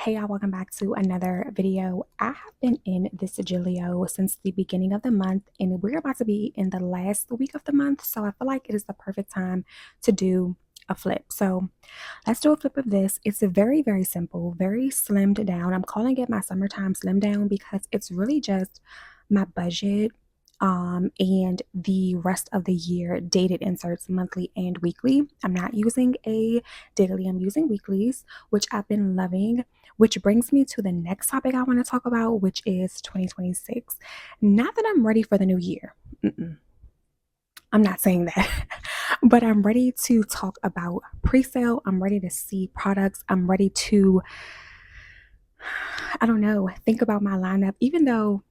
Hey y'all, welcome back to another video. I have been in this gillio since the beginning of the month, and we're about to be in the last week of the month, so I feel like it is the perfect time to do a flip. So let's do a flip of this. It's a very simple, very slimmed down. I'm calling it my summertime slim down because it's really just my budget and the rest of the year dated inserts, monthly and weekly. I'm not using a daily, I'm using weeklies, which I've been loving, which brings me to the next topic I want to talk about, which is 2026. Not that I'm ready for the new year. I'm not saying that, but I'm ready to talk about pre-sale. I'm ready to see products. I'm ready to, I don't know, think about my lineup, even though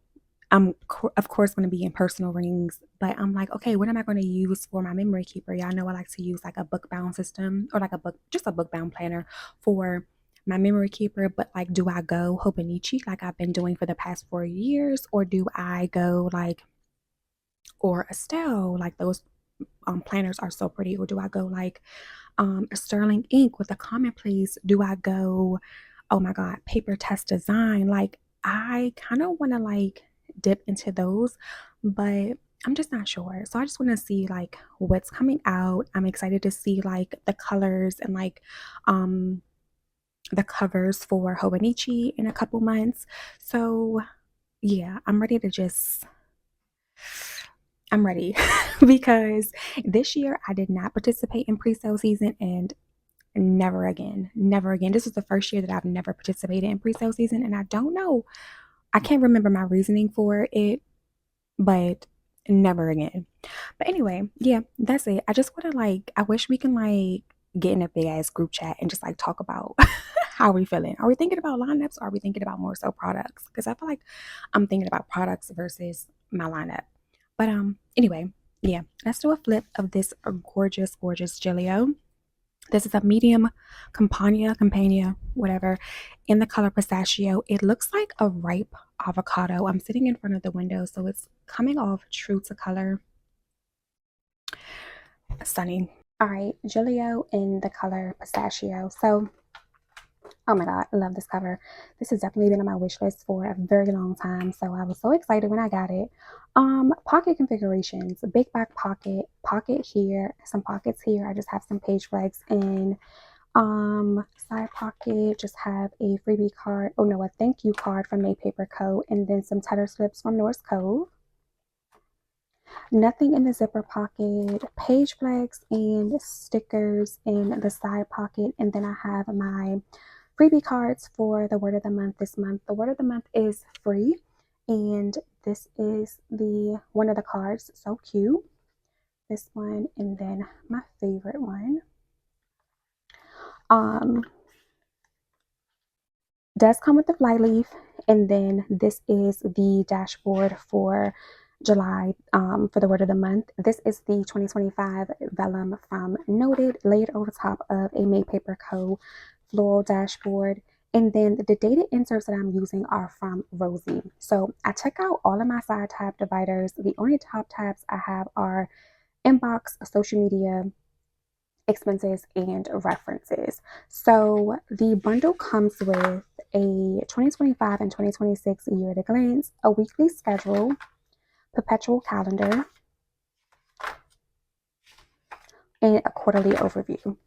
I'm of course going to be in personal rings, but I'm like, okay, what am I going to use for my memory keeper? Y'all know I like to use like a book bound system or like just a book bound planner for my memory keeper. But like, do I go Hobonichi like I've been doing for the past 4 years, or do I go like or Estelle, like those planners are so pretty, or do I go like Sterling ink with a commonplace? Do I go, oh my god, paper test design? Like, I kind of want to like dip into those, but I'm just not sure. So I just want to see like what's coming out. I'm excited to see like the colors and like um the covers for Hobonichi in a couple months. So yeah, I'm ready because this year I did not participate in pre-sale season, and never again. Never again. This is the first year that I've never participated in pre-sale season, and I don't know. I can't remember my reasoning for it, but never again. But anyway, yeah, that's it. I just want to like, I wish we can like get in a big ass group chat and just like talk about how we feeling. Are we thinking about lineups, or are we thinking about more so products? Because I feel like I'm thinking about products versus my lineup. But anyway, yeah, let's do a flip of this gorgeous Gillio. This is a medium campania, whatever, in the color pistachio. It looks like a ripe avocado. I'm sitting in front of the window, so it's coming off true to color. Stunning. All right, Gillio in the color pistachio. So, oh my god, I love this cover. This has definitely been on my wish list for a very long time, so I was so excited when I got it. Pocket configurations, big back pocket here, some pockets here. I just have some page flags in. Side pocket, just have a freebie card. Oh no, a thank you card from notedco, and then some tether slips from North Cove. Nothing in the zipper pocket, page flags and stickers in the side pocket, and then I have my freebie cards for the word of the month this month. The word of the month is free, and this is the one of the cards. So cute. This one, and then my favorite one. Does come with the flyleaf, and then this is the dashboard for July for the word of the month. This is the 2025 vellum from Noted, laid over top of a Maypaperco floral dashboard. And then the data inserts that I'm using are from Rosie. So I check out all of my side tab dividers. The only top tabs I have are inbox, social media, expenses, and references. So the bundle comes with a 2025 and 2026 year at a glance, a weekly schedule, perpetual calendar, and a quarterly overview,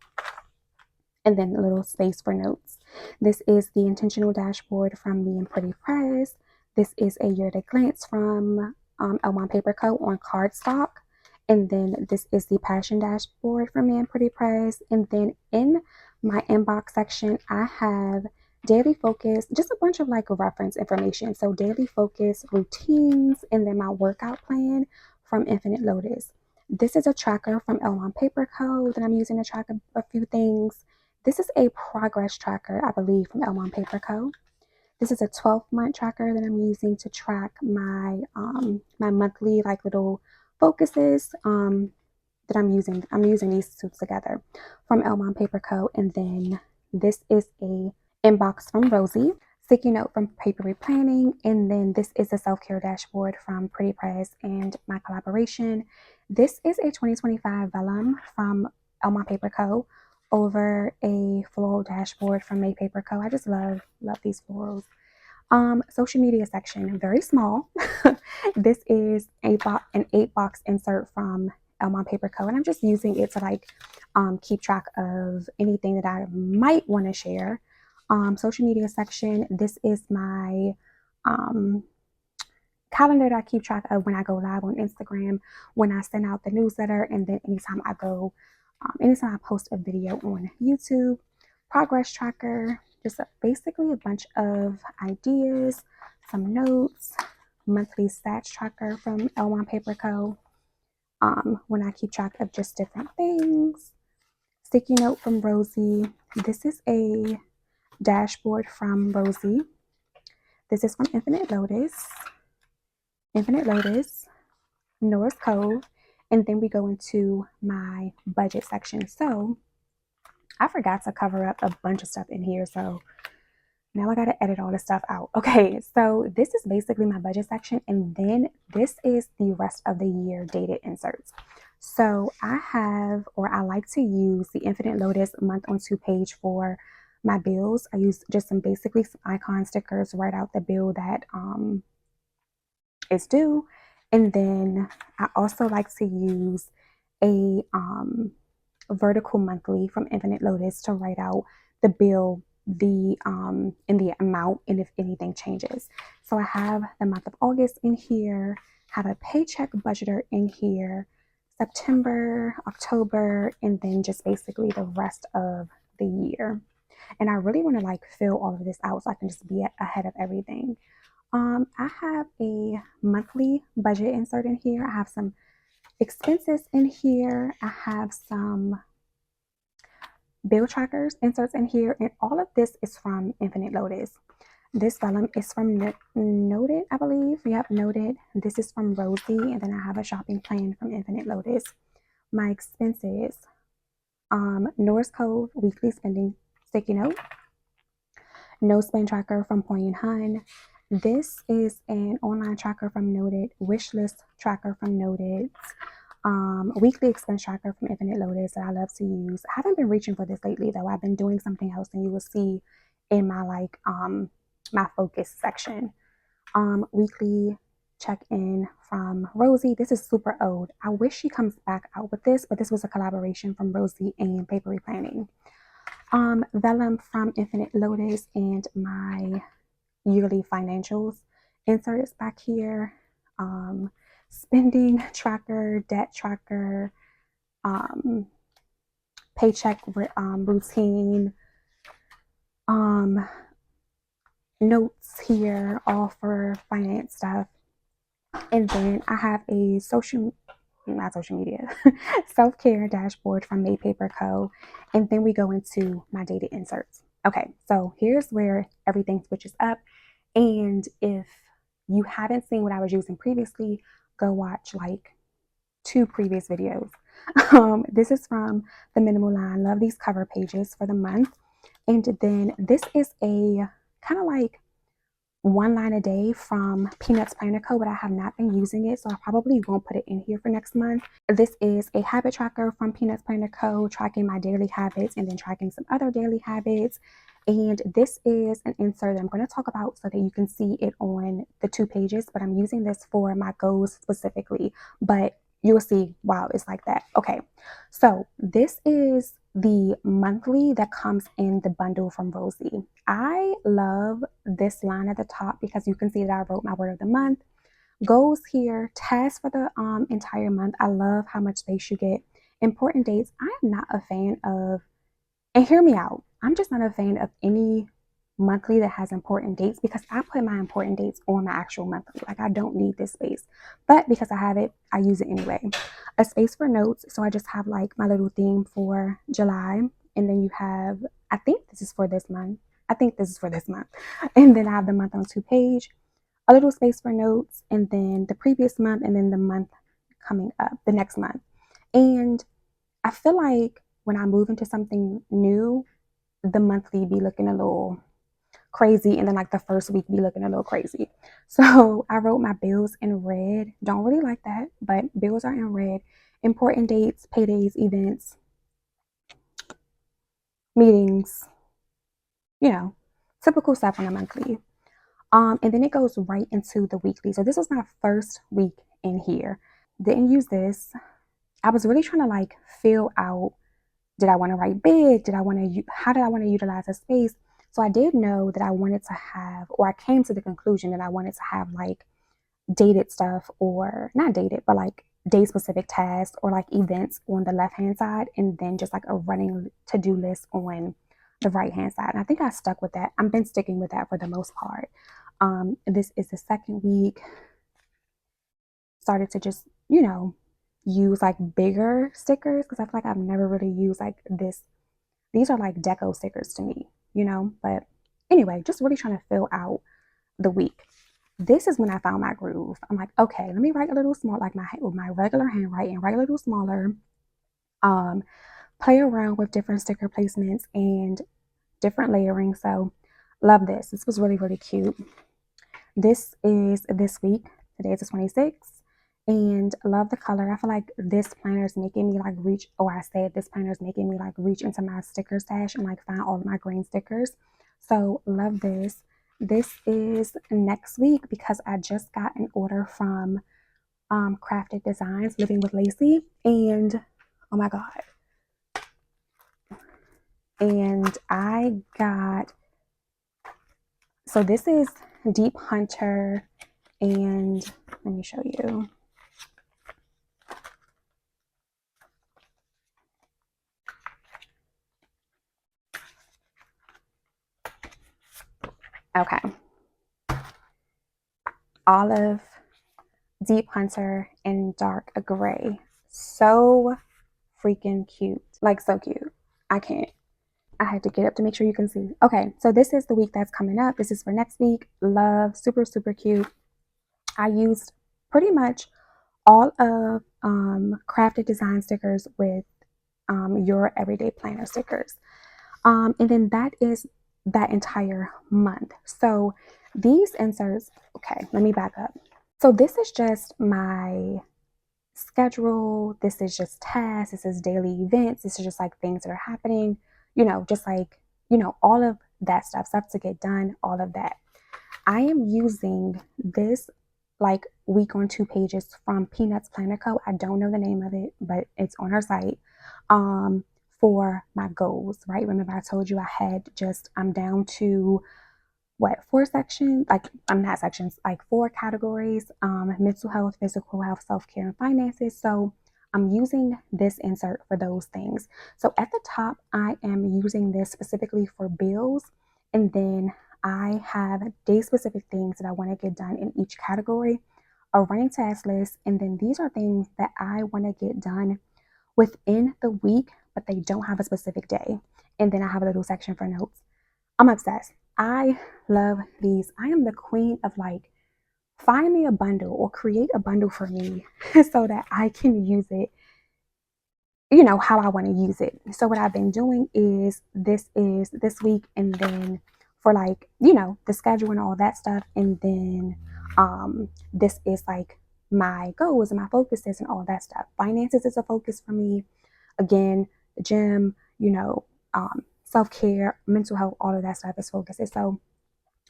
and then a little space for notes. This is the intentional dashboard from me and Pretty PREZ. This is a year at a glance from ellemonpaperco on cardstock. And then this is the passion dashboard from me and Pretty PREZ. And then in my inbox section, I have daily focus, just a bunch of like reference information. So daily focus, routines, and then my workout plan from Infinite Lotus. This is a tracker from ellemonpaperco that I'm using to track a few things. This is a progress tracker, I believe, from ellemonpaperco. This is a 12-month tracker that I'm using to track my my monthly like little focuses that I'm using. I'm using these two together from ellemonpaperco. And then this is a inbox from Rosie, sticky note from Papery Planning, and then this is a self-care dashboard from Pretty PREZ and my collaboration. This is a 2025 vellum from ellemonpaperco over a floral dashboard from Maypaperco. I just love these florals. Social media section, very small. This is an 8-box insert from ellemonpaperco, and I'm just using it to like keep track of anything that I might want to share. Social media section, this is my calendar that I keep track of when I go live on Instagram, when I send out the newsletter, and then anytime I post a video on YouTube. Progress tracker, just basically a bunch of ideas, some notes, monthly stats tracker from ellemonpaperco, when I keep track of just different things. Sticky note from Rosie. This is a dashboard from Rosie. This is from Infinite Lotus, Norris Cove, and then we go into my budget section. So I forgot to cover up a bunch of stuff in here, so now I got to edit all this stuff out. Okay, so this is basically my budget section, and then this is the rest of the year dated inserts. So I like to use the Infinite Lotus month on 2 page for my bills. I use just some icon stickers, write out the bill that is due, and then I also like to use a vertical monthly from Infinite Lotus to write out the bill, in the amount, and if anything changes. So I have the month of August in here, have a paycheck budgeter in here, September, October, and then just basically the rest of the year. And I really want to like fill all of this out so I can just be ahead of everything. I have a monthly budget insert in here. I have some expenses in here. I have some bill trackers inserts in here, and all of this is from Infinite Lotus. This vellum is from Noted, I believe. We have Noted. This is from Rosie, and then I have a shopping plan from Infinite Lotus. My expenses, Norris Cove weekly spending sticky note, no spend tracker from poi&hun. This is an online tracker from Noted, wishlist tracker from Noted, weekly expense tracker from Infinite Lotus that I love to use. I haven't been reaching for this lately though. I've been doing something else, and you will see in my my focus section. Weekly check-in from Rosie. This is super old. I wish she comes back out with this, but this was a collaboration from Rosie and Papery Planning. Vellum from Infinite Lotus, and my yearly financials insert is back here. Spending tracker, debt tracker, paycheck routine, notes here, all for finance stuff. And then I have a self-care dashboard from Maypaperco. And then we go into my dated inserts. Okay, so here's where everything switches up. And if you haven't seen what I was using previously, go watch like 2 previous videos. This is from theminimaline. Love these cover pages for the month. And then this is a kind of like 1 line a day from Peanuts Planner Co, but I have not been using it, so I probably won't put it in here for next month. This is a habit tracker from Peanuts Planner Co, tracking my daily habits and then tracking some other daily habits. And this is an insert that I'm going to talk about so that you can see it on the 2 pages, but I'm using this for my goals specifically, but you'll see, wow, it's like that. Okay, so this is the monthly that comes in the bundle from Rosie. I love this line at the top because you can see that I wrote my word of the month, goals here, tasks for the entire month. I love how much space you get. Important dates. I am not a fan of, and hear me out, I'm just not a fan of any monthly that has important dates because I put my important dates on my actual monthly. Like, I don't need this space, but because I have it, I use it anyway. A space for notes, so I just have like my little theme for July, and then you have, I think this is for this month, and then I have the month on 2 page, a little space for notes, and then the previous month, and then the month coming up, the next month. And I feel like when I move into something new, the monthly be looking a little crazy, and then like the first week be looking a little crazy. So I wrote my bills in red. Don't really like that, but bills are in red. Important dates, paydays, events. meetings, you know, typical stuff on a monthly. And then it goes right into the weekly. So this was my first week in here. Didn't use this. I was really trying to like fill out, did I want to write big? How did I want to utilize the space? So I did know that I wanted to have, or I came to the conclusion that I wanted to have like dated stuff, or not dated, but like day specific tasks or like events on the left hand side, and then just like a running to-do list on the right hand side. And I think I stuck with that. I've been sticking with that for the most part. This is the second week. Started to just, use like bigger stickers because I feel like I've never really used like this. These are like deco stickers to me, but anyway, just really trying to fill out the week. This is when I found my groove. I'm like, okay, let me write a little small, like with my regular handwriting, write a little smaller, play around with different sticker placements and different layering. So love this. This was really, really cute. This is this week. Today is the 26th. And love the color. I feel like this planner is making me like reach, or I said this planner is making me like reach into my sticker stash and like find all of my green stickers. So love this. This is next week because I just got an order from Crafted Designs, Living with Lacey. And oh my God. And I got, so this is Deep Hunter, and let me show you. Okay. Olive, Deep Hunter, and Dark Gray. So freaking cute. Like so cute. I can't. I had to get up to make sure you can see. Okay, so this is the week that's coming up. This is for next week. Love, super, super cute. I used pretty much all of Crafted Design stickers with your everyday planner stickers. And then that is that entire month. So these inserts, okay, let me back up. So this is just my schedule. This is just tasks. This is daily events. This is just like things that are happening, just like, all of that stuff to get done, all of that. I am using this like week on 2 pages from Peanuts Planner Co. I don't know the name of it, but it's on her site. For my goals, right? Remember I told you I'm down to 4 sections, like I'm not sections, like 4 categories, mental health, physical health, self-care, and finances. So I'm using this insert for those things. So at the top, I am using this specifically for bills, and then I have day specific things that I want to get done in each category, a running task list, and then these are things that I want to get done within the week, but they don't have a specific day. And then I have a little section for notes. I'm obsessed. I love these. I am the queen of like, find me a bundle or create a bundle for me so that I can use it, how I want to use it. So what I've been doing is this week, and then for like, the schedule and all that stuff. And then this is like my goals and my focuses and all that stuff. Finances is a focus for me. Again, the gym, self-care, mental health, all of that stuff is focuses. So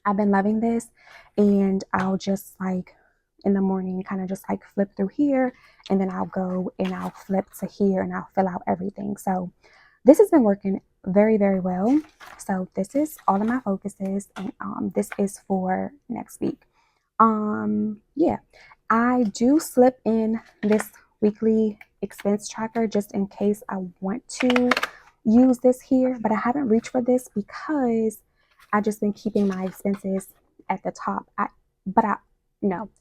I've been loving this, and I'll just like in the morning kind of just like flip through here, and then I'll go and I'll flip to here and I'll fill out everything. So this has been working very, very well. So this is all of my focuses, and this is for next week. Yeah, I do slip in this weekly expense tracker just in case I want to use this here, but I haven't reached for this because I just been keeping my expenses at the top. I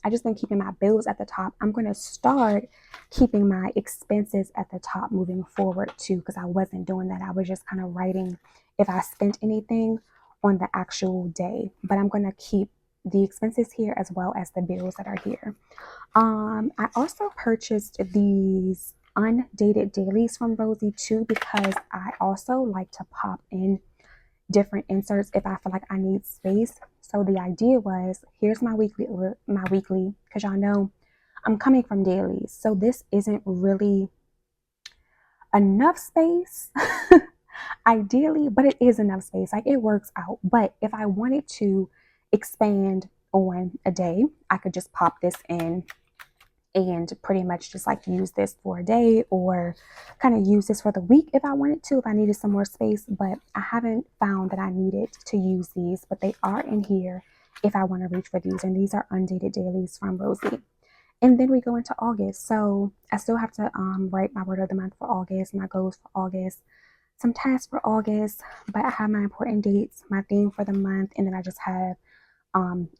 just been keeping my bills at the top. I'm going to start keeping my expenses at the top moving forward too, because I wasn't doing that. I was just kind of writing if I spent anything on the actual day, but I'm going to keep the expenses here as well as the bills that are here. I also purchased these undated dailies from Rosie too, because I also like to pop in different inserts if I feel like I need space. So the idea was, here's my weekly, because y'all know I'm coming from dailies, so this isn't really enough space. ideally, but it is enough space. Like it works out. But if I wanted to expand on a day, I could just pop this in and pretty much just like use this for a day or kind of use this for the week if I wanted to, if I needed some more space. But I haven't found that I needed to use these, but they are in here if I want to reach for these. And these are undated dailies from Rosie. And then we go into August. So I still have to write my word of the month for August, my goals for August, some tasks for August, but I have my important dates, my theme for the month, and then I just have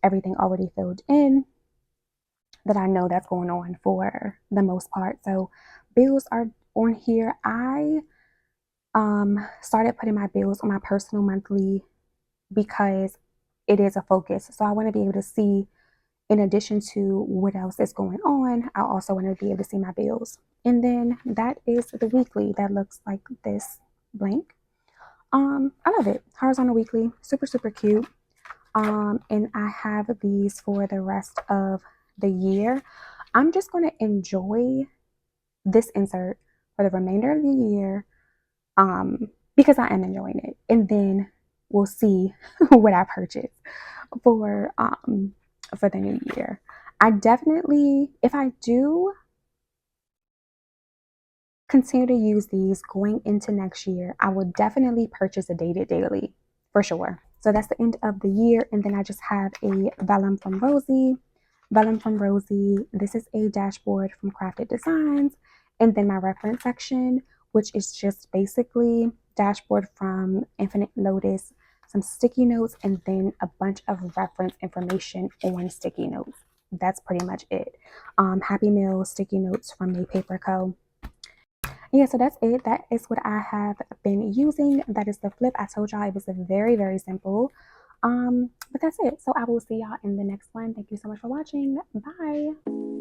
everything already filled in that I know that's going on for the most part. So bills are on here. I started putting my bills on my personal monthly because it is a focus. So I want to be able to see, in addition to what else is going on, I also want to be able to see my bills. And then that is the weekly that looks like this, blank. I love it. Horizontal weekly, super, super cute. And I have these for the rest of the year. I'm just going to enjoy this insert for the remainder of the year, because I am enjoying it. And then we'll see what I purchase for the new year. I definitely, if I do continue to use these going into next year, I will definitely purchase a dated daily for sure. So that's the end of the year. And then I just have a vellum from Rosie. Vellum from Rosie. This is a dashboard from Crafted Designs. And then my reference section, which is just basically dashboard from Infinite Lotus, some sticky notes, and then a bunch of reference information on sticky notes. That's pretty much it. Happy Meal sticky notes from Notedco. Yeah, so that's it. That is what I have been using. That is the flip. I told y'all it was a very, very simple. But that's it. So I will see y'all in the next one. Thank you so much for watching. Bye.